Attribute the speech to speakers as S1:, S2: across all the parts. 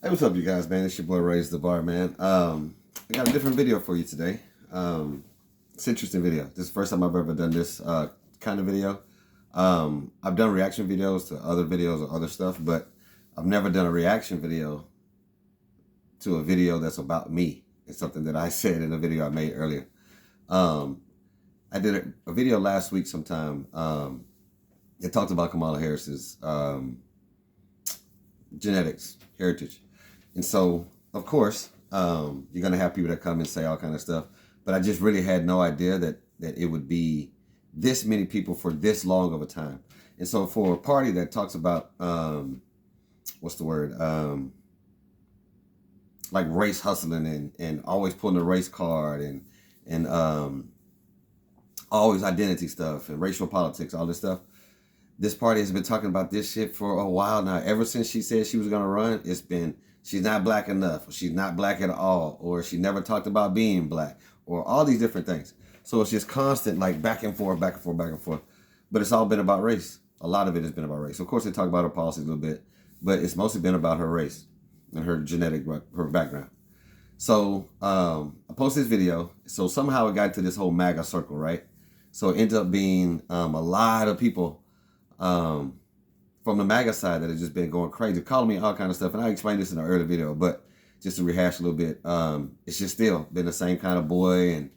S1: Hey, what's up, you guys, man? It's your boy, Raise the Bar, man. I got a different video for you today. It's an interesting video. This is the first time I've ever done this kind of video. I've done reaction videos to other videos or other stuff, but I've never done a reaction video to a video that's about me. It's something that I said in a video I made earlier. I did a video last week sometime. It talked about Kamala Harris's genetics, heritage. And so, of course, you're going to have people that come and say all kind of stuff. But I just really had no idea that it would be this many people for this long of a time. And so for a party that talks about, what's the word? Like race hustling and always pulling a race card and always identity stuff and racial politics, all this stuff. This party has been talking about this shit for a while now. Ever since she said she was going to run, it's been, she's not black enough, or she's not black at all, or she never talked about being black, or all these different things. So it's just constant, like back and forth, back and forth, back and forth. But it's all been about race. A lot of it has been about race. Of course, they talk about her policies a little bit, but it's mostly been about her race and her genetic, her background. So I posted this video. So somehow it got to this whole MAGA circle, right? So it ended up being a lot of people from the MAGA side that have just been going crazy, calling me all kind of stuff. And I explained this in an earlier video, but just to rehash a little bit, it's just still been the same kind of boy, and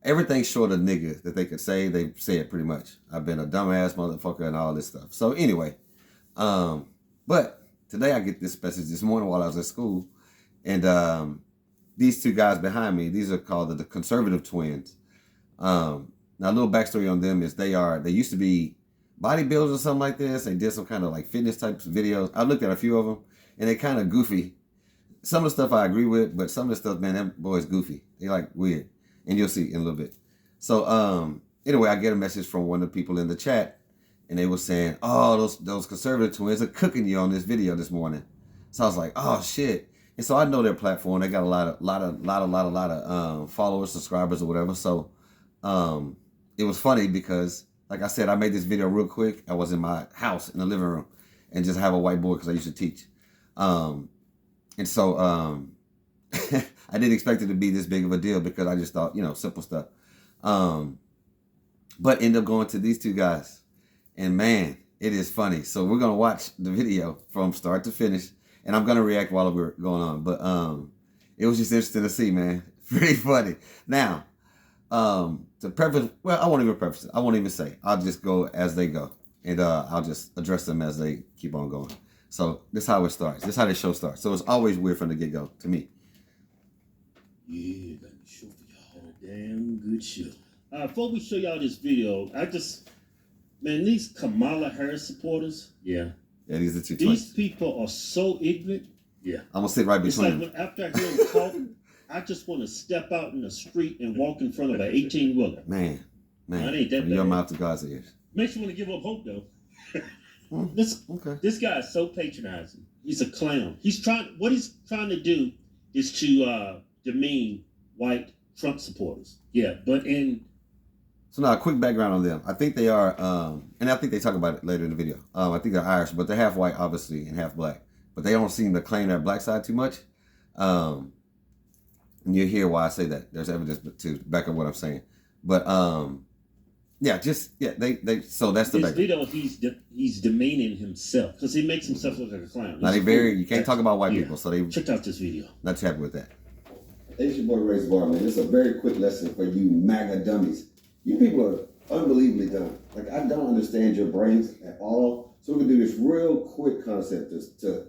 S1: everything short of nigga that they could say, they say it pretty much. I've been a dumbass motherfucker and all this stuff. So anyway, but today I get this message this morning while I was at school, and these two guys behind me, these are called the conservative twins. Now a little backstory on them is they used to be bodybuilders or something like this. They did some kind of like fitness types of videos. I looked at a few of them and they kind of goofy. Some of the stuff I agree with, but some of the stuff, man, them boys goofy. They like weird, and you'll see in a little bit. So anyway, I get a message from one of the people in the chat, and they were saying, "Oh, those conservative twins are cooking you on this video this morning." So I was like, "Oh shit!" And so I know their platform. They got a lot of followers, subscribers, or whatever. So it was funny because, like I said, I made this video real quick. I was in my house in the living room and just have a whiteboard because I used to teach. And so I didn't expect it to be this big of a deal because I just thought, simple stuff. But ended up going to these two guys. And man, it is funny. So we're going to watch the video from start to finish. And I'm going to react while we're going on. But it was just interesting to see, man. Pretty funny. Now, to preface, well, I won't even preface it. I won't even say. I'll just go as they go. And I'll just address them as they keep on going. So this is how it starts. This is how the show starts. So it's always weird from the get-go to me.
S2: Yeah, let me show for y'all a damn good show. Before we show y'all this video, man, these Kamala Harris supporters,
S1: yeah, these are two
S2: twins.
S1: These
S2: people are so ignorant. Yeah.
S1: I'm going to sit right between
S2: them. After I hear them talking, I just want to step out in the street and walk in front of an 18-wheeler.
S1: Man.
S2: It ain't that
S1: from
S2: bad.
S1: Your mouth to God's ears.
S2: Makes you want to give up hope, though. This guy is so patronizing. He's a clown. What he's trying to do is to demean white Trump supporters. Yeah, but
S1: So now a quick background on them. I think they are, and I think they talk about it later in the video. I think they're Irish, but they're half white, obviously, and half black. But they don't seem to claim that black side too much. And you hear why I say that. There's evidence to back up what I'm saying. But they. So that's the
S2: video. He's demeaning himself because he makes himself look like a clown.
S1: Now you can't talk about white people. So they
S2: check out this video.
S1: Not too happy with that. It's your boy Raise the Bar, man. This is a very quick lesson for you MAGA dummies. You people are unbelievably dumb. Like, I don't understand your brains at all. So we're gonna do this real quick concept to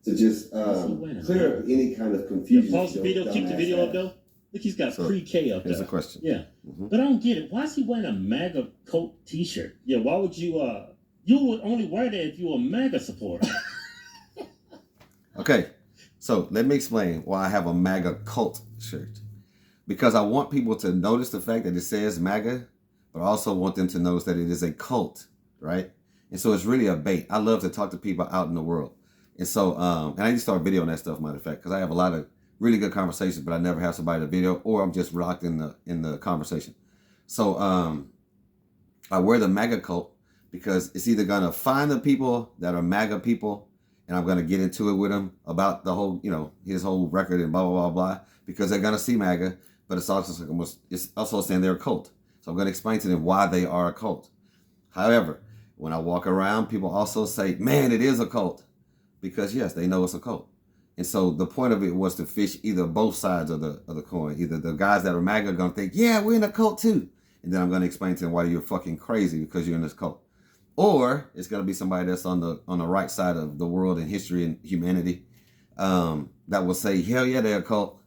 S1: just clear up any kind of confusion.
S2: Pause the video. Keep the video up though. Look, he's got pre-K up there.
S1: Here's a question.
S2: Yeah. But I don't get it. Why is he wearing a MAGA coat t-shirt? Yeah, why would you would only wear that if you were a MAGA supporter.
S1: Okay, so let me explain why I have a MAGA cult shirt. Because I want people to notice the fact that it says MAGA, but I also want them to notice that it is a cult, right? And so it's really a bait. I love to talk to people out in the world. And so, and I need to start videoing that stuff, matter of fact, because I have a lot of really good conversations, but I never have somebody to video, or I'm just locked in the conversation. So I wear the MAGA cult because it's either gonna find the people that are MAGA people and I'm going to get into it with him about the whole, his whole record and blah, blah, blah, blah, because they're going to see MAGA, but it's also saying they're a cult. So I'm going to explain to them why they are a cult. However, when I walk around, people also say, man, it is a cult, because yes, they know it's a cult. And so the point of it was to fish either both sides of the coin. Either the guys that are MAGA are going to think, yeah, we're in a cult too. And then I'm going to explain to them why you're fucking crazy because you're in this cult. Or it's going to be somebody that's on the right side of the world and history and humanity that will say, hell yeah, they're a cult.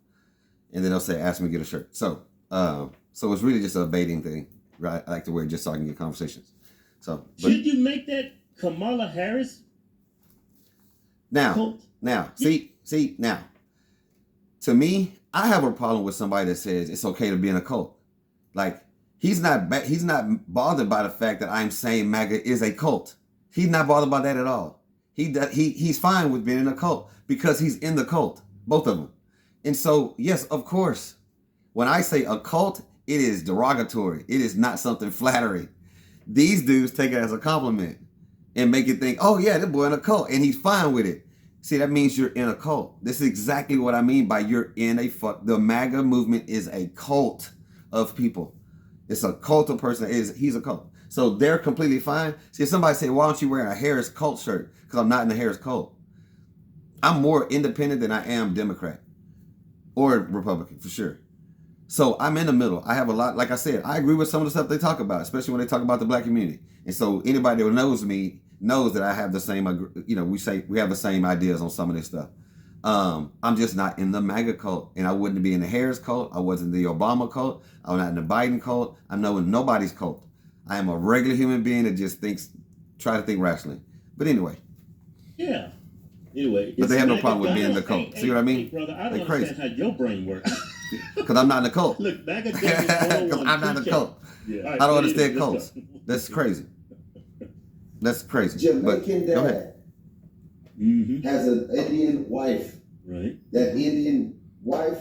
S1: And then they'll say, ask me to get a shirt. So it's really just a baiting thing, right? I like to wear it just so I can get conversations.
S2: Should you make that Kamala Harris cult?
S1: Now, to me, I have a problem with somebody that says it's okay to be in a cult. Like, he's not bothered by the fact that I'm saying MAGA is a cult. He's not bothered by that at all. He's fine with being in a cult because he's in the cult, both of them. And so, yes, of course, when I say a cult, it is derogatory. It is not something flattering. These dudes take it as a compliment and make it think, oh yeah, this boy in a cult, and he's fine with it. See, that means you're in a cult. This is exactly what I mean by you're in the MAGA movement is a cult of people. It's a cult of person. He's a cult. So they're completely fine. See, if somebody say, why aren't you wearing a Harris cult shirt? Because I'm not in the Harris cult. I'm more independent than I am Democrat or Republican, for sure. So I'm in the middle. I have a lot, like I said, I agree with some of the stuff they talk about, especially when they talk about the black community. And so anybody that knows me knows that I have the same, we have the same ideas on some of this stuff. I'm just not in the MAGA cult, and I wouldn't be in the Harris cult. I wasn't in the Obama cult. I'm not in the Biden cult. I'm not in nobody's cult. I am a regular human being that just try to think rationally. But anyway.
S2: Yeah. Anyway.
S1: But they have no problem with being in the cult. See what I mean?
S2: Hey, brother, I don't understand how your brain works.
S1: Because I'm not in the cult.
S2: Look, MAGA
S1: because I'm not in the cult.
S2: Yeah. Right,
S1: I don't understand cults. That's crazy. That's crazy.
S3: Jamaican dad has an Indian wife.
S2: Right.
S3: That Indian wife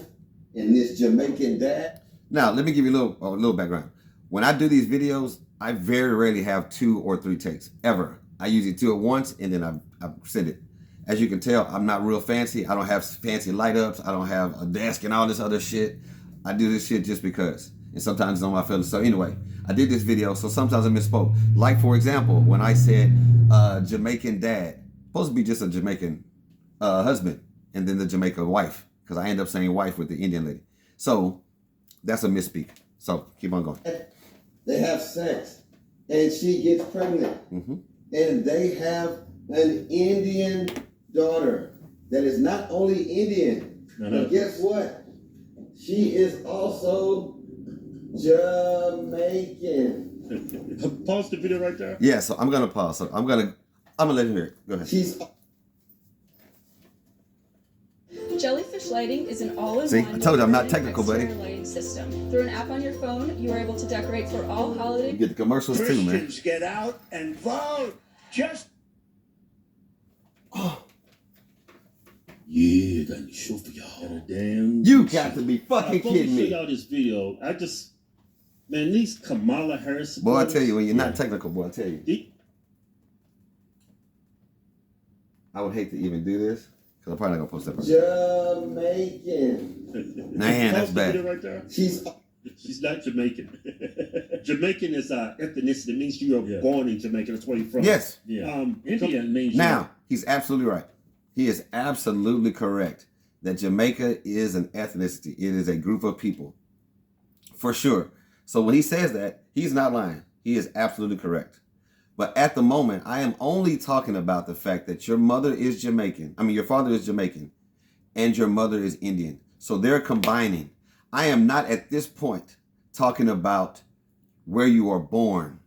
S3: and this Jamaican dad.
S1: Now, let me give you a little background. When I do these videos, I very rarely have 2 or 3 takes, ever. I usually do it once and then I send it. As you can tell, I'm not real fancy. I don't have fancy light ups. I don't have a desk and all this other shit. I do this shit just because. And sometimes it's on my feelings. So anyway, I did this video, so sometimes I misspoke. Like, for example, when I said Jamaican dad, supposed to be just a Jamaican husband and then the Jamaican wife, because I end up saying wife with the Indian lady. So that's a misspeak. So keep on going.
S3: They have sex and she gets pregnant. And they have an Indian daughter that is not only Indian, but guess what? She is also Jamaican.
S2: Pause the video right there.
S1: Yeah, so I'm gonna pause. So I'm gonna let you hear it. Go ahead.
S4: Jellyfish lighting is an all-in-one.
S1: See, I told you I'm not technical, buddy.
S4: Lighting system. Through an app on your phone, you are able to decorate for all holidays.
S1: You get the commercials too, man.
S5: Christians, get out and vote. Just.
S2: Oh. Yeah, got a show for y'all. Damn.
S1: You got to be fucking kidding me.
S2: Show y'all this video. Man, these Kamala Harris.
S1: Boy, I tell you, when you're not technical, boy, I tell you. I would hate to even do this because I'm probably not gonna post that.
S3: Jamaican.
S1: Man, that's bad.
S2: Right there.
S3: She's
S2: not Jamaican. Jamaican is ethnicity. It means you are born in Jamaica. That's where you're from.
S1: Yes.
S2: Yeah. Indian means.
S1: Now, he's absolutely right. He is absolutely correct that Jamaica is an ethnicity. It is a group of people. For sure. So when he says that, he's not lying. He is absolutely correct. But at the moment, I am only talking about the fact that your mother is Jamaican. I mean, your father is Jamaican and your mother is Indian. So they're combining. I am not at this point talking about where you are born.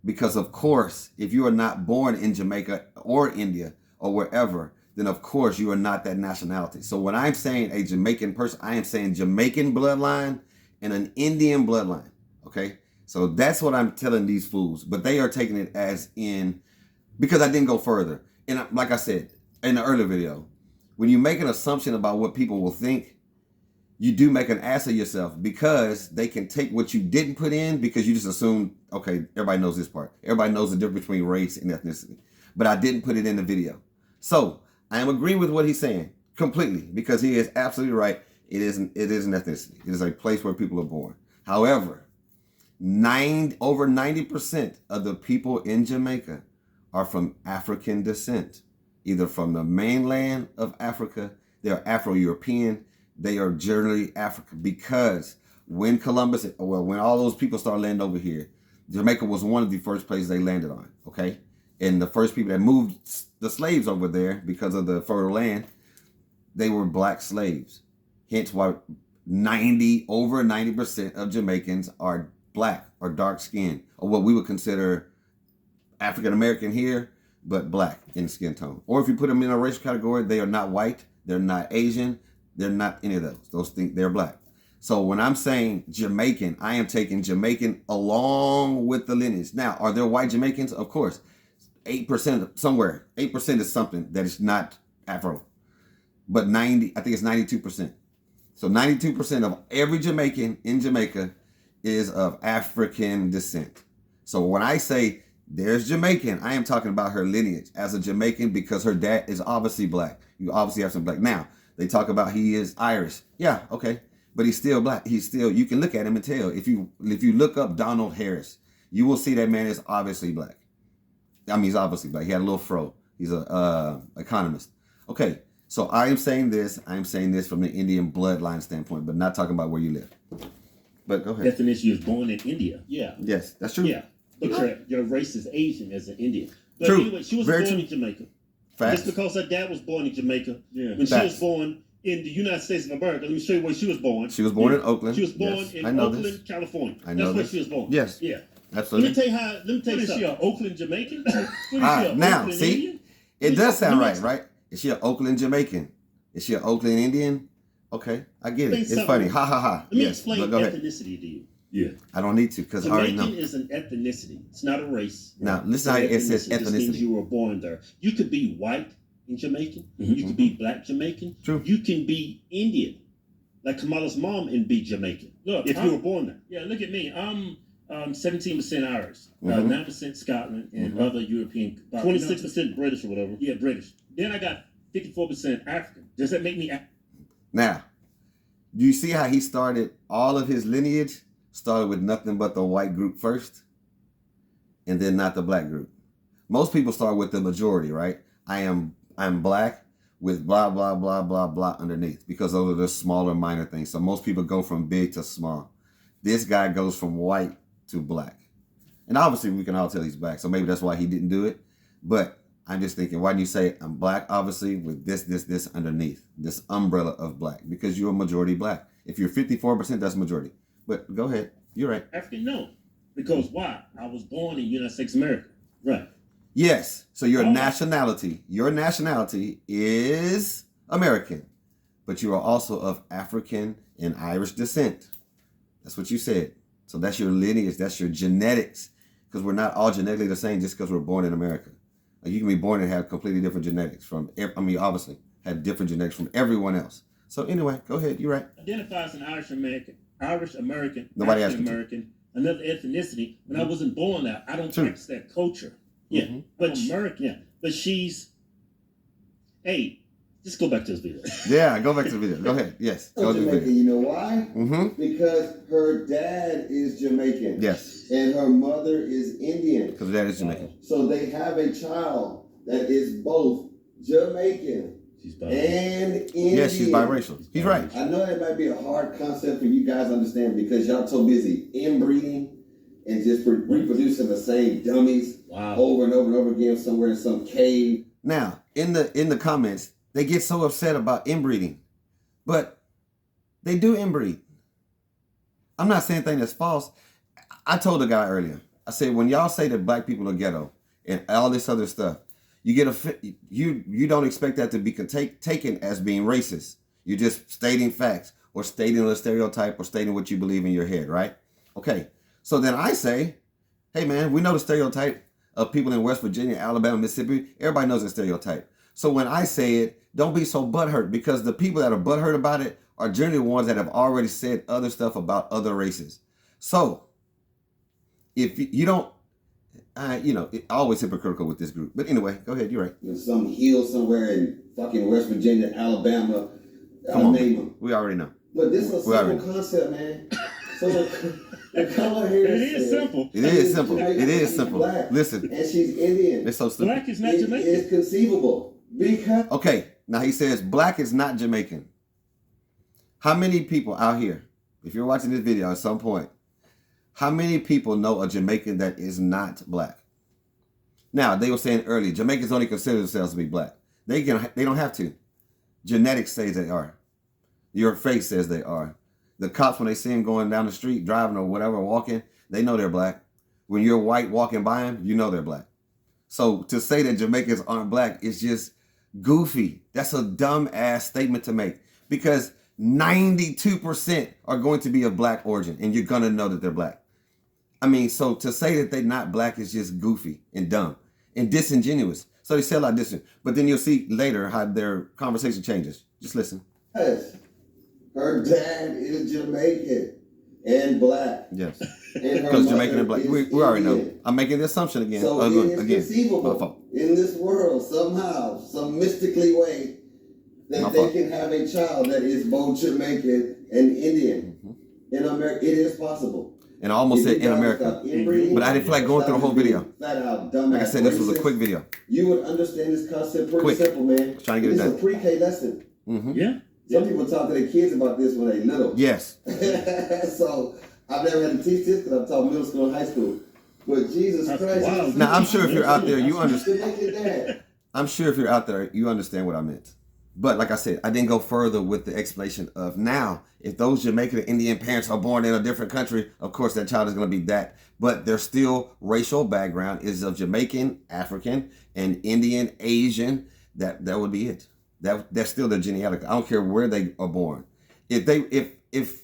S1: Because of course, if you are not born in Jamaica or India or wherever, then of course you are not that nationality. So when I'm saying a Jamaican person, I am saying Jamaican bloodline and an Indian bloodline. Okay? So that's what I'm telling these fools. But they are taking it as in, because I didn't go further. And like I said in the earlier video, when you make an assumption about what people will think, you do make an ass of yourself because they can take what you didn't put in because you just assume, okay, everybody knows this part. Everybody knows the difference between race and ethnicity. But I didn't put it in the video. So I am agreeing with what he's saying completely because he is absolutely right. It is an ethnicity. It is a place where people are born. However, over 90% of the people in Jamaica are from African descent, either from the mainland of Africa. They are Afro-European. They are generally African because when when all those people started landing over here, Jamaica was one of the first places they landed on, okay? And the first people that moved the slaves over there because of the fertile land, they were black slaves. Hence why over 90% of Jamaicans are black or dark skinned, or what we would consider African American here, but black in skin tone. Or if you put them in a racial category, they are not white, they're not Asian, they're not any of those. Those things, they're black. So when I'm saying Jamaican, I am taking Jamaican along with the lineage. Now, are there white Jamaicans? Of course. 8% somewhere. 8% is something that is not Afro. But I think it's 92%. So 92% of every Jamaican in Jamaica is of African descent. So when I say there's Jamaican, I am talking about her lineage as a Jamaican because her dad is obviously black. You obviously have some black. Now, they talk about he is Irish. Yeah, okay. But he's still black. You can look at him and tell. If you look up Donald Harris, you will see that man is obviously black. I mean, he's obviously black. He had a little fro. He's a economist. Okay, so I am saying this from the Indian bloodline standpoint, but not talking about where you live. But go ahead.
S2: Definition, she was born in India. Yeah.
S1: Yes, that's true.
S2: Yeah. But your race is Asian as an Indian. But
S1: true.
S2: Anyway, she was
S1: Very
S2: born
S1: true.
S2: in Jamaica.
S1: Facts.
S2: Just because her dad was born in Jamaica. Yeah. When
S1: Facts.
S2: she was born in the United States of America, let me show you where she was born.
S1: She was born in Oakland.
S2: She was born in Oakland, California. That's where she was born.
S1: Yes.
S2: Yeah.
S1: Absolutely.
S2: Let me tell you something. Is she an Oakland Jamaican?
S1: Now,
S2: Oakland
S1: see,
S2: Indian?
S1: it does sound right? Is she an Oakland Jamaican? Is she an Oakland Indian? Okay, I get it. It's funny. Ha ha ha.
S2: Let me explain ethnicity to you. Yeah.
S1: I don't need to because I already know.
S2: Jamaican is an ethnicity. It's not a race.
S1: Now, listen how it says
S2: It just means
S1: ethnicity.
S2: you were born there. You could be white in Jamaican. You could be black Jamaican.
S1: True.
S2: You can be Indian, like Kamala's mom, and be Jamaican. Look, if you were born there. Yeah, look at me. I'm 17% Irish, 9% Scotland, and other European. 26% British or whatever. Yeah, British. Then I got 54% African. Does that make me?
S1: Now, do you see how he started all of his lineage? Started with nothing but the white group first, and then not the black group. Most people start with the majority, right? I'm black with blah, blah, blah, blah, blah underneath because those are the smaller minor things. So most people go from big to small. This guy goes from white to black. And obviously we can all tell he's black, so maybe that's why he didn't do it. But I'm just thinking, why do you say I'm black, obviously, with this underneath, this umbrella of black? Because you're a majority black. If you're 54%, that's majority. But go ahead. You're right.
S2: African, no. Because why? I was born in the United States of America. Right.
S1: Yes. So your nationality is American, but you are also of African and Irish descent. That's what you said. So that's your lineage. That's your genetics. Because we're not all genetically the same just because we're born in America. Like you can be born and have completely different genetics obviously have different genetics from everyone else. So anyway, go ahead. You're right.
S2: Identify as an Irish American,
S1: Nobody
S2: African American, another ethnicity. When I wasn't born there, I don't practice that culture. Yeah, but American. Yeah, but she's. Hey, just go back to this video.
S1: Yeah, go back to the video. Go ahead. Yes, go to the video.
S3: You know why? Because her dad is Jamaican.
S1: Yes.
S3: And her mother is Indian.
S1: Because her dad is Jamaican.
S3: So they have a child that is both Jamaican and Indian.
S1: Yes, she's biracial. He's right.
S3: I know that might be a hard concept for you guys to understand because y'all so busy inbreeding and just reproducing the same dummies over and over and over again somewhere in some cave.
S1: Now, in the comments, they get so upset about inbreeding, but they do inbreed. I'm not saying anything that's false. I told the guy earlier, I said, when y'all say that black people are ghetto and all this other stuff, you get you don't expect that to be taken as being racist. You're just stating facts or stating a stereotype or stating what you believe in your head, right? Okay. So then I say, hey man, we know the stereotype of people in West Virginia, Alabama, Mississippi. Everybody knows the stereotype. So when I say it, don't be so butthurt because the people that are butthurt about it are generally the ones that have already said other stuff about other races. So if you don't, always hypocritical with this group. But anyway, go ahead. You're right.
S3: There's some hill somewhere in fucking West Virginia, Alabama.
S1: Come on,
S3: name them.
S1: we already know.
S3: But this is a simple concept, man. So the color here
S2: is simple.
S1: It is simple. It is
S3: she's
S1: simple.
S3: Black,
S1: Listen,
S3: and she's Indian.
S1: it's so stupid.
S2: Black is not Jamaican.
S3: It's conceivable because
S1: Okay, now he says black is not Jamaican. How many people out here, if you're watching this video at some point, how many people know a Jamaican that is not black? Now, they were saying earlier, Jamaicans only consider themselves to be black. They don't have to. Genetics says they are. Your face says they are. The cops, when they see them going down the street, driving or whatever, walking, they know they're black. When you're white walking by them, you know they're black. So to say that Jamaicans aren't black is just goofy. That's a dumb ass statement to make, because 92% are going to be of black origin, and you're going to know that they're black. I mean, so to say that they're not black is just goofy and dumb and disingenuous. So they say a lot of disingenuous. But then you'll see later how their conversation changes. Just listen.
S3: yes, her dad is Jamaican and black.
S1: Yes.
S3: And
S1: Because Jamaican and black. We already know. I'm making the assumption again.
S3: So it is conceivable in this world somehow, some mystically way, that they can have a child that is both Jamaican and Indian. In America, it is possible.
S1: And I almost said in America. But I didn't feel like going through the whole video. Like I said, this was a quick video.
S3: You would understand this concept pretty simple, man.
S1: Trying to get it done.
S3: It's a pre-K lesson.
S2: Yeah.
S3: Some people talk to their kids about this when they're little.
S1: Yes.
S3: So I've never had to teach this because I've taught middle school and high school. But Jesus Christ.
S2: Wow.
S1: Now, I'm sure if you're out there, you understand.
S3: Dad.
S1: I'm sure if you're out there, you understand what I meant. But like I said, I didn't go further with the explanation of now, if those Jamaican and Indian parents are born in a different country, of course that child is going to be that. But their still racial background is of Jamaican, African, and Indian, Asian. That would be it. That's still their genealogy. I don't care where they are born. If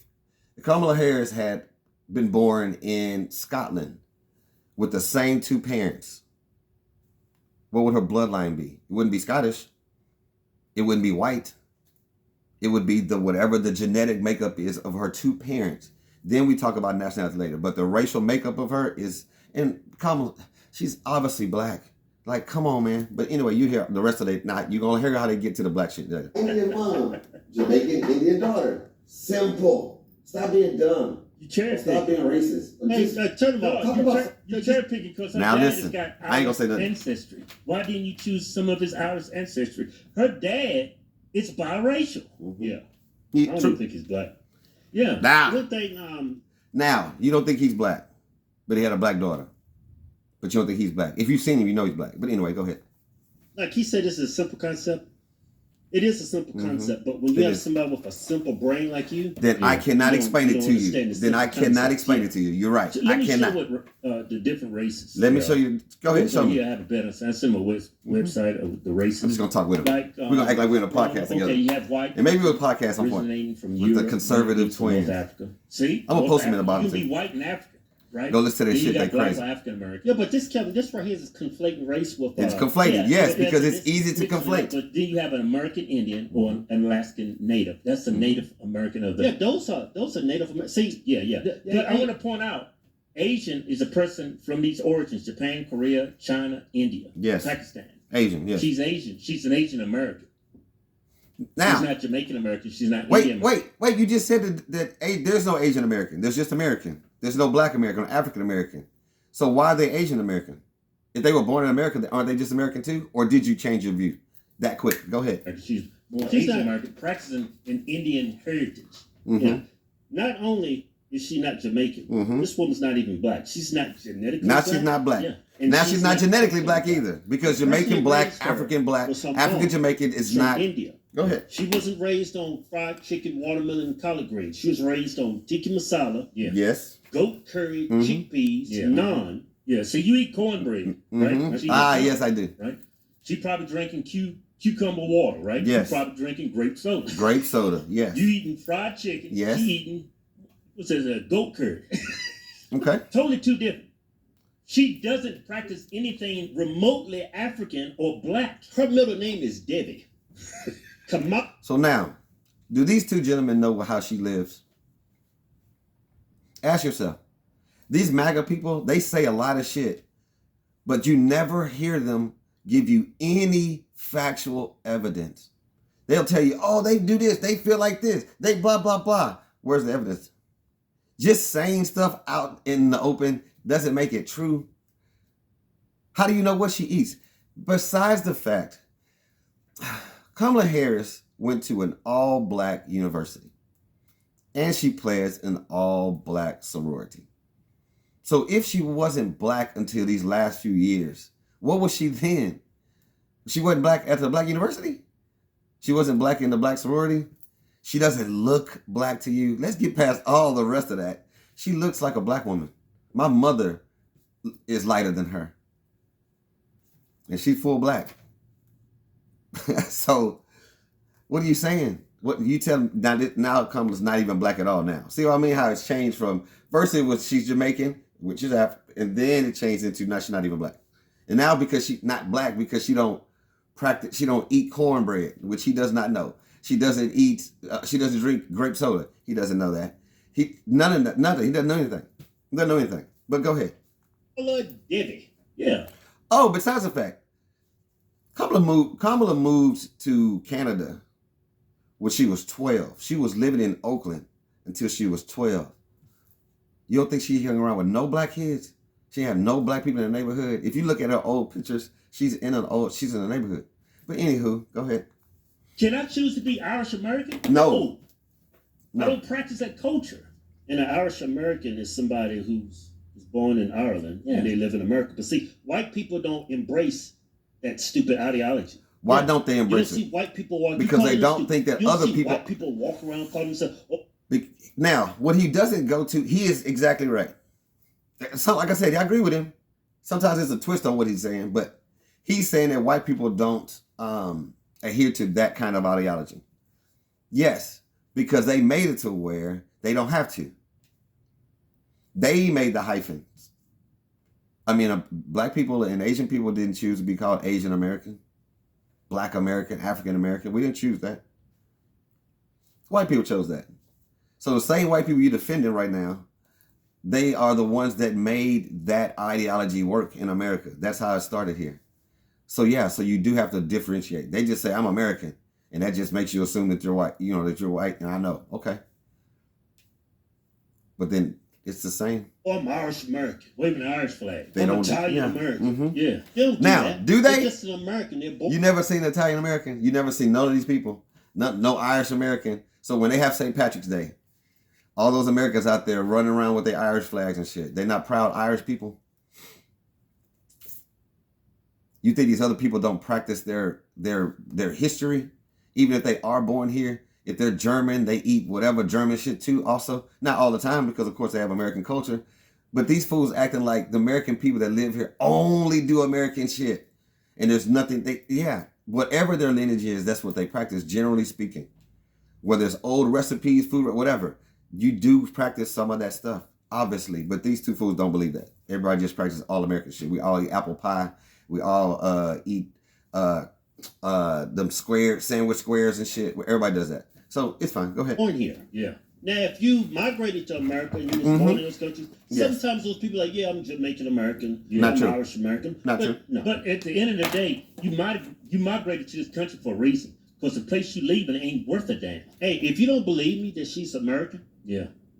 S1: Kamala Harris had been born in Scotland with the same two parents, what would her bloodline be? It wouldn't be Scottish. It wouldn't be white. It would be whatever the genetic makeup is of her two parents. Then we talk about nationality later. But the racial makeup of her is, and Kamala, she's obviously black. Like, come on, man. But anyway, you hear the rest of it. Now, you're going to hear how they get to the black shit later.
S3: Indian mom, Jamaican Indian daughter. Simple. Stop being dumb.
S2: You cherry pick.
S3: Stop being racist.
S2: Hey, turn them off. You cherry picking because her
S1: Now
S2: dad
S1: listen,
S2: has got
S1: I ain't gonna say
S2: Irish
S1: nothing.
S2: ancestry. Why didn't you choose some of his Irish ancestry? Her dad is biracial. Yeah. I don't even think he's black. Yeah.
S1: Now.
S2: One thing,
S1: Now, you don't think he's black, but he had a black daughter. But you don't think he's black. If you've seen him, you know he's black. But anyway, go ahead.
S2: like he said, this is a simple concept. It is a simple concept, but when you have somebody with a simple brain like you,
S1: then I cannot explain it to you. Then I cannot explain it to you. You're right.
S2: So let
S1: I
S2: me
S1: cannot.
S2: show what the different races.
S1: Let me show you. Go ahead and show me.
S2: Yeah, I have a better. I send my website of the races.
S1: I'm just gonna talk with him.
S2: Like,
S1: we're gonna act like we're in a podcast together.
S2: Okay, you have white.
S1: And maybe we'll podcast some point
S2: originating from
S1: with
S2: Europe,
S1: the conservative twins.
S2: North Africa. See,
S1: I'm gonna post them in the bottom.
S2: You can be white in Africa, right?
S1: Go listen to that shit. They crazy.
S2: African American. Yeah, but this Kevin, this right here is conflating race with.
S1: It's conflated, yes, because it's easy to conflate.
S2: But then you have an American Indian or an Alaskan Native. That's a Native American of the. Yeah, those are Native American. See, yeah. I want to point out, Asian is a person from these origins: Japan, Korea, China, India,
S1: yes,
S2: Pakistan.
S1: Asian, yes.
S2: She's Asian. She's an Asian American.
S1: Now,
S2: she's not Jamaican American. She's not Indian American.
S1: Wait. You just said that there's no Asian American. There's just American. There's no Black American or African American. So why are they Asian American? If they were born in America, aren't they just American too? Or did you change your view that quick? Go ahead.
S2: She's born Asian American, practicing an Indian heritage.
S1: Mm-hmm.
S2: Yeah. Not only is she not Jamaican, this woman's not even black. She's not genetically black.
S1: Now she's not black.
S2: Yeah.
S1: Now she's not genetically black either. Because Jamaican black, African black, African Jamaican is not.
S2: India.
S1: Go ahead.
S2: She wasn't raised on fried chicken, watermelon, and collard greens. She was raised on tikka masala. Yeah.
S1: Yes.
S2: Goat curry, chickpeas, naan. Yeah. So you eat cornbread, right?
S1: Yes, I do.
S2: Right. She probably drinking cucumber water, right?
S1: Yes.
S2: She probably drinking grape soda.
S1: Grape soda. Yes.
S2: You eating fried chicken.
S1: Yes.
S2: She eating goat curry.
S1: Okay. Totally
S2: two different. She doesn't practice anything remotely African or black. Her middle name is Debbie. Come up.
S1: So now, do these two gentlemen know how she lives? Ask yourself. These MAGA people, they say a lot of shit But you never hear them give you any factual evidence. They'll tell you, oh, they do this, they feel like this, they blah, blah, blah. Where's the evidence? Just saying stuff out in the open doesn't make it true. How do you know what she eats? Besides the fact, Kamala Harris went to an all-black university, and she pledged an all-black sorority. So if she wasn't black until these last few years, what was she then? She wasn't black at the black university? She wasn't black in the black sorority? She doesn't look black to you? Let's get past all the rest of that. She looks like a black woman. My mother is lighter than her. And she's full black. So, what are you saying? What you tell me now Kamala's not even black at all now. See what I mean? How it's changed from first it was she's Jamaican, which is African, and then it changed into now she's not even black. And now because she's not black because she don't eat cornbread, which he does not know. She doesn't drink grape soda. He doesn't know that. Nothing. He doesn't know anything. He doesn't know anything. But go ahead.
S2: Debbie. Yeah.
S1: Oh, besides the fact, Kamala moved to Canada when she was 12. She was living in Oakland until she was 12. You don't think she hung around with no black kids? She had no black people in the neighborhood. If you look at her old pictures, she's in the neighborhood. But anywho, go ahead.
S2: Can I choose to be Irish American?
S1: No.
S2: I don't practice that culture. And an Irish American is somebody who's born in Ireland and they live in America. But see, white people don't embrace that stupid ideology.
S1: Why don't they embrace it?
S2: You don't see white people walk
S1: because they don't think that other people.
S2: White people walk around calling themselves.
S1: Now, what he doesn't go to, he is exactly right. So, like I said, I agree with him. Sometimes there's a twist on what he's saying, but he's saying that white people don't adhere to that kind of ideology. Yes, because they made it to where they don't have to. They made the hyphens. I mean, black people and Asian people didn't choose to be called Asian American, Black American, African American. We didn't choose that. White people chose that. So the same white people you're defending right now, they are the ones that made that ideology work in America. That's how it started here. So yeah, so you do have to differentiate. They just say, I'm American. And that just makes you assume that you're white, that you're white. And I know, okay. But then it's the same.
S2: Oh, I'm Irish American, waving the Irish flag.
S1: They
S2: I'm
S1: don't
S2: Italian American.
S1: Mm-hmm.
S2: Yeah. They don't do
S1: now,
S2: that.
S1: do they?
S2: They're just an American. They're both.
S1: You never seen an Italian American? You never seen none of these people? No Irish American. So when they have St. Patrick's Day, all those Americans out there running around with their Irish flags and shit, they're not proud Irish people? You think these other people don't practice their history? Even if they are born here, if they're German, they eat whatever German shit too also. Not all the time because, of course, they have American culture. But these fools acting like the American people that live here only do American shit. And there's nothing, whatever their lineage is, that's what they practice, generally speaking. Whether it's old recipes, food, whatever. You do practice some of that stuff, obviously. But these two fools don't believe that. Everybody just practices all American shit. We all eat apple pie. We all eat them sandwich squares and shit. Everybody does that. So it's fine. Go ahead.
S2: Born here. Yeah. Now, if you migrated to America and you was born in those countries, sometimes those people are like, yeah, I'm Jamaican American. Yeah, I'm Irish American.
S1: Not true.
S2: No. But at the end of the day, you migrated to this country for a reason. Because the place you leaving ain't worth a damn. Hey, if you don't believe me that she's American,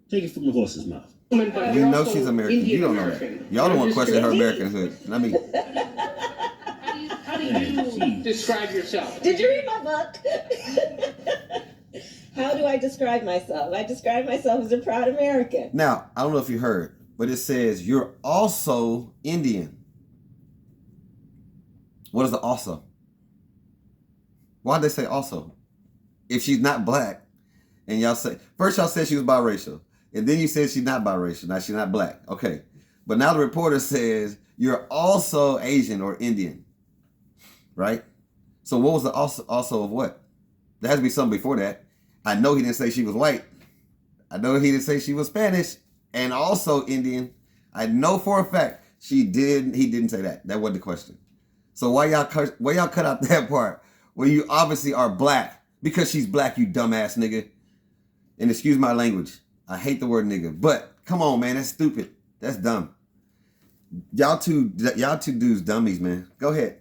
S2: take it from the horse's mouth.
S1: You know she's American. You don't know that. Y'all don't want to question her Americanhood. I mean,
S6: how do you describe yourself?
S7: Did you read my book? How do I describe myself? I describe myself as a proud American.
S1: Now, I don't know if you heard, but it says you're also Indian. What is the also? Why'd they say also? If she's not black, and first y'all said she was biracial, and then you said she's not biracial. Now she's not black. Okay. But now the reporter says you're also Asian or Indian. Right? So what was the also of what? There has to be something before that. I know he didn't say she was white. I know he didn't say she was Spanish and also Indian. I know for a fact he didn't say that. That wasn't the question. So why y'all cut out that part where you obviously are black? Because she's black, you dumbass nigga. And excuse my language. I hate the word nigga. But come on, man, that's stupid. That's dumb. Y'all two dudes dummies, man. Go ahead.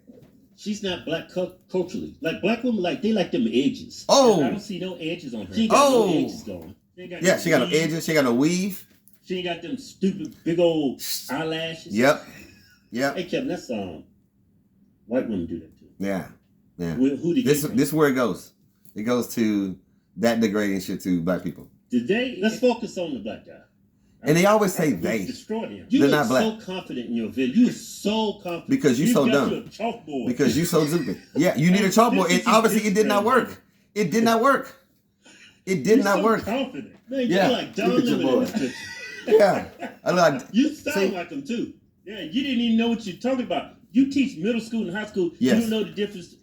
S2: She's not black culturally. Like black women, like they like them edges.
S1: Oh,
S2: I don't see no edges on her. She ain't got no edges going.
S1: She got no edges. She got no weave.
S2: She ain't got them stupid big old eyelashes.
S1: Yep.
S2: Hey Kevin, that's white women do that too.
S1: Yeah.
S2: Who did
S1: this is where it goes. It goes to that degrading shit to black people.
S2: Let's focus on the black guy.
S1: And they always say they.
S2: Destroyed him. You look so confident in your video. You're so confident.
S1: Because you're so dumb.
S2: Chalkboard.
S1: Because you're so stupid. Yeah, you need a chalkboard. And obviously it did not work. It did not work. It did not work.
S2: Confident. Man, you're like Don Lemon.
S1: Yeah.
S2: You sound like him too. Yeah, you didn't even know what you're talking about. You teach middle school and high school.
S1: Yes.
S2: You don't know the difference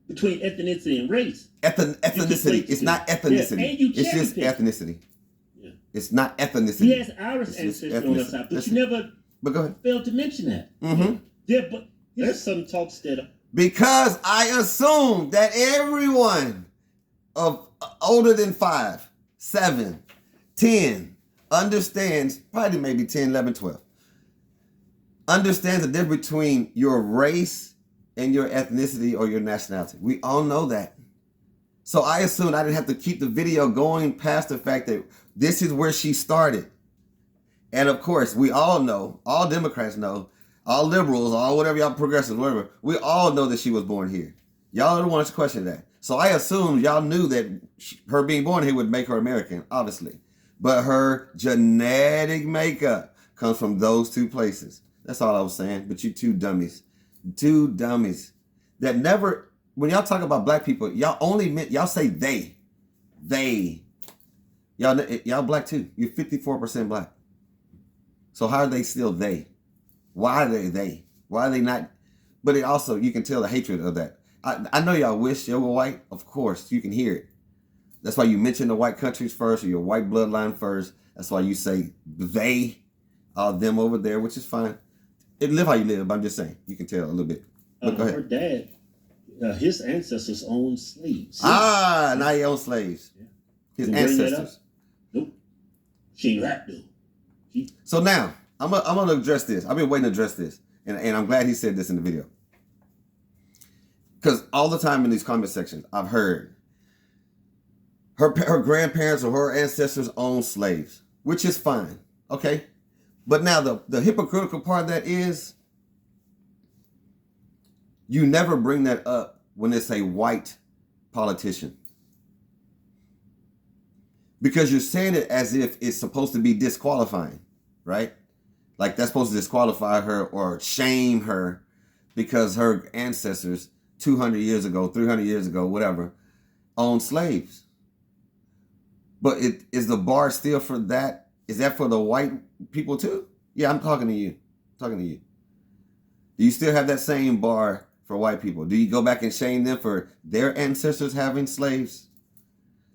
S2: between ethnicity and race.
S1: Ethnicity. It's not ethnicity.
S2: Yeah,
S1: it's just ethnicity. Yeah. It's not ethnicity.
S2: He has Irish ancestry on that side, but you never failed to mention that.
S1: Mm-hmm.
S2: Yeah, but there's some talks that...
S1: Because I assume that everyone of older than 5, 7, 10 understands, probably maybe 10, 11, 12, understands the difference between your race and your ethnicity or your nationality. We all know that. So I assumed I didn't have to keep the video going past the fact that this is where she started. And of course, we all know, all Democrats know, all liberals, all whatever y'all progressives, whatever, we all know that she was born here. Y'all are the ones to question that. So I assumed y'all knew that her being born here would make her American, obviously. But her genetic makeup comes from those two places. That's all I was saying. But you two dummies that never, when y'all talk about black people, y'all say they. Y'all black too. You're 54% black. So how are they still they? Why are they? Why are they not? But it also, you can tell the hatred of that. I know y'all wish you were white. Of course, you can hear it. That's why you mention the white countries first or your white bloodline first. That's why you say they, them over there, which is fine. Live how you live, but I'm just saying. You can tell a little bit. But go ahead.
S2: Her dad, his ancestors owned slaves.
S1: Now he owns slaves. Yeah. His ancestors.
S2: Nope. She ain't black though.
S1: So now, I'm gonna address this. I've been waiting to address this. And I'm glad he said this in the video. Because all the time in these comment sections, I've heard her grandparents or her ancestors owned slaves, which is fine. Okay? But now the hypocritical part of that is you never bring that up when it's a white politician. Because you're saying it as if it's supposed to be disqualifying, right? Like that's supposed to disqualify her or shame her because her ancestors 200 years ago, 300 years ago, whatever, owned slaves. But is the bar still for that? Is that for the white people too? Yeah, I'm talking to you. Do you still have that same bar for white people? Do you go back and shame them for their ancestors having slaves?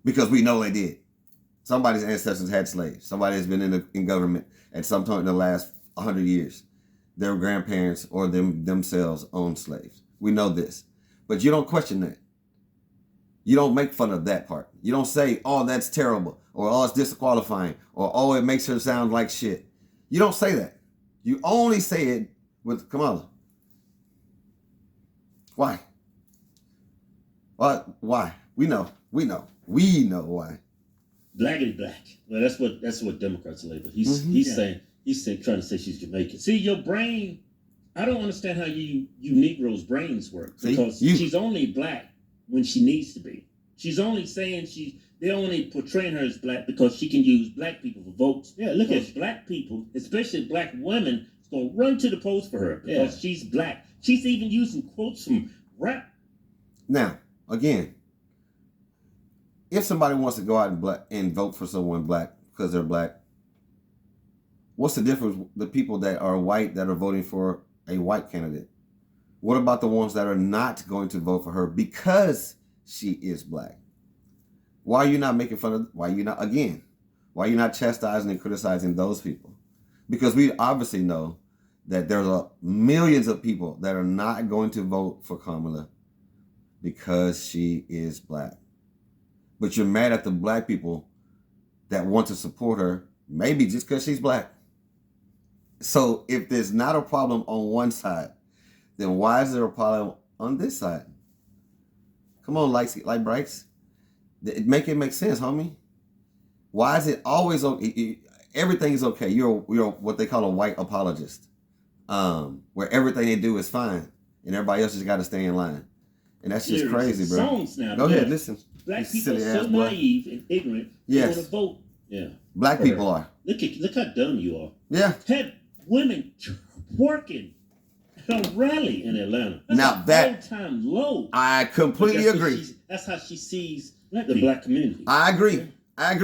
S1: Because we know they did. Somebody's ancestors had slaves. Somebody has been in government at some point in the last 100 years. Their grandparents or themselves owned slaves. We know this. But you don't question that. You don't make fun of that part. You don't say, oh, that's terrible, or oh, it's disqualifying, or oh, it makes her sound like shit. You don't say that. You only say it with Kamala. Why? Why? We know why.
S2: Black is black. Well, that's what Democrats label. He's saying trying to say she's Jamaican. See, your brain. I don't understand how you Negroes' brains work because she's only black when she needs to be. She's only saying they're only portraying her as black because she can use black people for votes. Yeah, look at black people, especially black women, is gonna run to the polls for her because she's black. She's even using quotes from rap.
S1: Now, again, if somebody wants to go out and vote for someone black because they're black, what's the difference with the people that are white that are voting for a white candidate? What about the ones that are not going to vote for her because she is black? Why are you not making fun of, why are you not chastising and criticizing those people? Because we obviously know that there's millions of people that are not going to vote for Kamala because she is black. But you're mad at the black people that want to support her, maybe just because she's black. So if there's not a problem on one side, then why is there a problem on this side? Come on, light brights. Make it make sense, homie. Why is it always okay? Everything is okay. You're what they call a white apologist, where everything they do is fine, and everybody else just got to stay in line, and that's just crazy, bro.
S2: Songs now.
S1: Go ahead, listen.
S2: Black people are so naive and ignorant.
S1: Yes.
S2: They want to vote. Yeah.
S1: Black people are.
S2: Look how dumb you are.
S1: Yeah.
S2: Had women working at a rally in Atlanta. That's
S1: now that
S2: all-time low.
S1: I completely agree.
S2: That's how she sees the black community.
S1: I agree. Now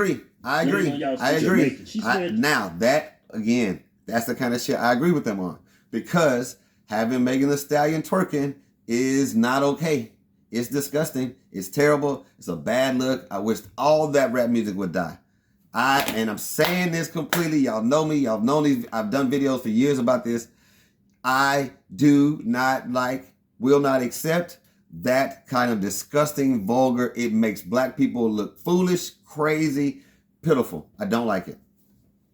S1: that again, that's the kind of shit I agree with them on, because having Megan Thee Stallion twerking is not okay. It's disgusting. It's terrible. It's a bad look. I wish all that rap music would die. I'm saying this completely. Y'all know me. Y'all know these. I've done videos for years about this. I do not like, will not accept that kind of disgusting, vulgar. It makes black people look foolish, crazy, pitiful. I don't like it.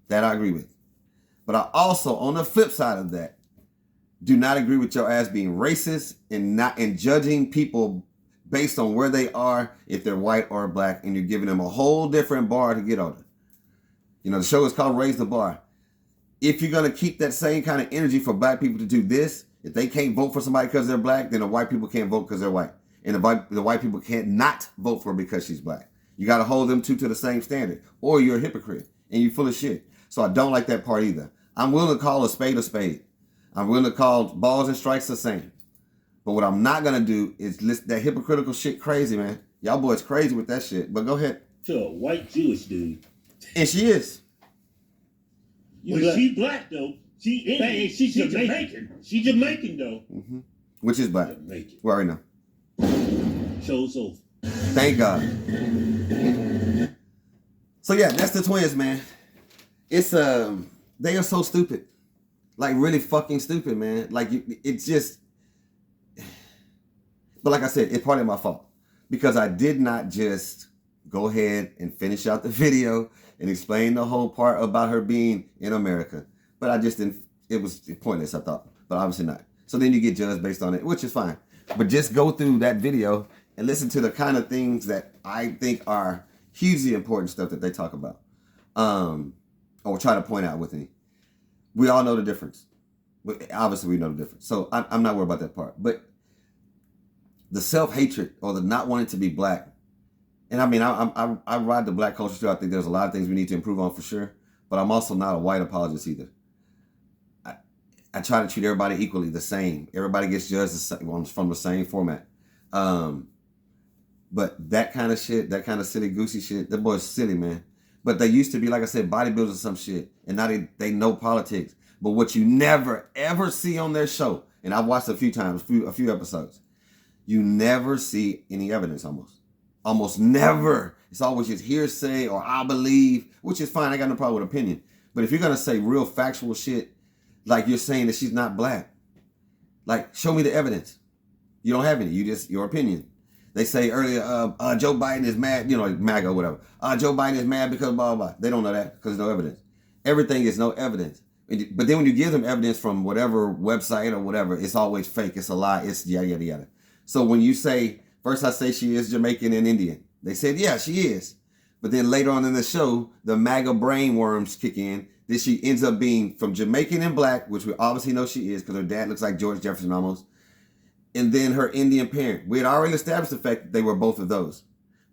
S1: That I agree with. But I also, on the flip side of that, do not agree with your ass being racist and judging people based on where they are, if they're white or black, and you're giving them a whole different bar to get on it. You know, the show is called Raise the Bar. If you're going to keep that same kind of energy for black people to do this, if they can't vote for somebody because they're black, then the white people can't vote because they're white. And the white people can't not vote for her because she's black. You got to hold them two to the same standard, or you're a hypocrite and you're full of shit. So I don't like that part either. I'm willing to call a spade a spade. I'm willing to call balls and strikes the same. But what I'm not going to do is list that hypocritical shit crazy, man. Y'all boys crazy with that shit. But go ahead.
S2: To a white Jewish dude.
S1: And she is.
S2: Well, she black, though. She's Jamaican. She's Jamaican, though.
S1: Mm-hmm. Which is black.
S2: Jamaican.
S1: We already know.
S2: Show's over.
S1: Thank God. So yeah, that's the twins, man. It's they are so stupid. Like really fucking stupid, man. Like it's just. But like I said, it's partly my fault, because I did not just go ahead and finish out the video and explain the whole part about her being in America. But I just didn't. It was pointless, I thought. But obviously not. So then you get judged based on it, which is fine. But just go through that video and listen to the kind of things that I think are hugely important stuff that they talk about. Or try to point out with me. We all know the difference. Obviously, we know the difference. So I'm not worried about that part. But the self-hatred or the not wanting to be black. And I mean, I ride the black culture too. I think there's a lot of things we need to improve on for sure. But I'm also not a white apologist either. I try to treat everybody equally, the same. Everybody gets judged from the same format. But that kind of shit, that kind of silly goosey shit, that boy's silly, man. But they used to be, like I said, bodybuilders or some shit. And now they know politics. But what you never, ever see on their show, and I've watched a few times, a few episodes, you never see any evidence almost. Almost never. It's always just hearsay or I believe, which is fine. I got no problem with opinion. But if you're going to say real factual shit, like you're saying that she's not black, like show me the evidence. You don't have any. You just, your opinion. They say earlier, Joe Biden is mad, you know, like MAGA or whatever. Joe Biden is mad because blah, blah, blah. They don't know that because there's no evidence. Everything is no evidence. But then when you give them evidence from whatever website or whatever, it's always fake. It's a lie. It's yada, yada, yada. So when you say, first I say she is Jamaican and Indian. They said, yeah, she is. But then later on in the show, the MAGA brain worms kick in. Then she ends up being from Jamaican and black, which we obviously know she is because her dad looks like George Jefferson almost. And then her Indian parent. We had already established the fact that they were both of those.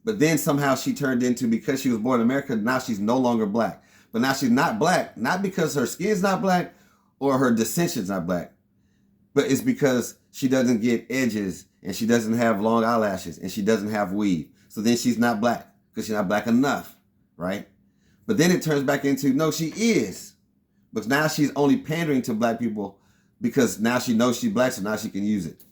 S1: But then somehow she turned into, because she was born in America, now she's no longer black. But now she's not black, not because her skin's not black or her descension's not black. But it's because she doesn't get edges and she doesn't have long eyelashes and she doesn't have weave. So then she's not black because she's not black enough, right? But then it turns back into, no, she is. But now she's only pandering to black people because now she knows she's black, so now she can use it.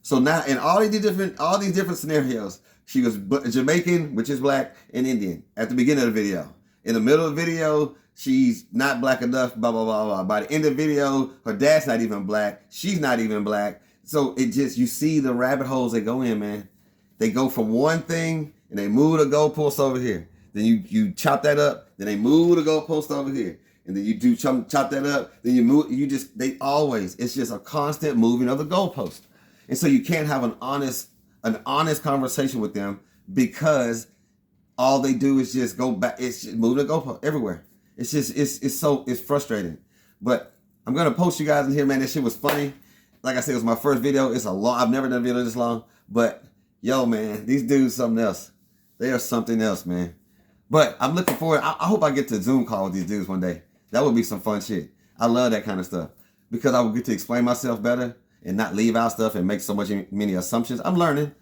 S1: So now in all these different scenarios, she was Jamaican, which is black, and Indian at the beginning of the video. In the middle of the video, she's not black enough, blah, blah, blah, blah. By the end of the video, her dad's not even black. She's not even black. So it just, you see the rabbit holes they go in, man. They go from one thing and they move the goalpost over here. Then you chop that up. Then they move the goalpost over here. And and then you do chop that up, then you move, it's just a constant moving of the goalpost. And so you can't have an honest conversation with them because all they do is just go back. It's just move the goalpost everywhere. It's just, it's frustrating. But I'm going to post you guys in here, man. This shit was funny. Like I said, it was my first video. It's a long, I've never done a video this long, but yo, man, these dudes something else. They are something else, man. But I'm looking forward. I hope I get to Zoom call with these dudes one day. That would be some fun shit. I love that kind of stuff because I will get to explain myself better and not leave out stuff and make so many assumptions. I'm learning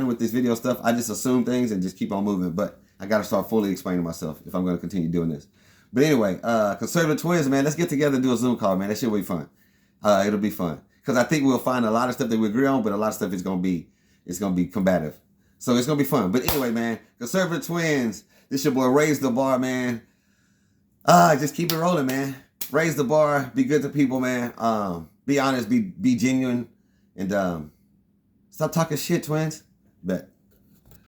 S1: with this video stuff. I just assume things and just keep on moving. But I got to start fully explaining myself if I'm going to continue doing this. But anyway, conservative twins, man, let's get together and do a Zoom call, man. That shit will be fun. It'll be fun because I think we'll find a lot of stuff that we agree on, but a lot of stuff is going to be combative. So it's going to be fun. But anyway, man, conservative twins. This your boy, Raise the Bar, man. Just keep it rolling, man. Raise the bar. Be good to people, man. Be honest. Be genuine. And stop talking shit, twins. Bet.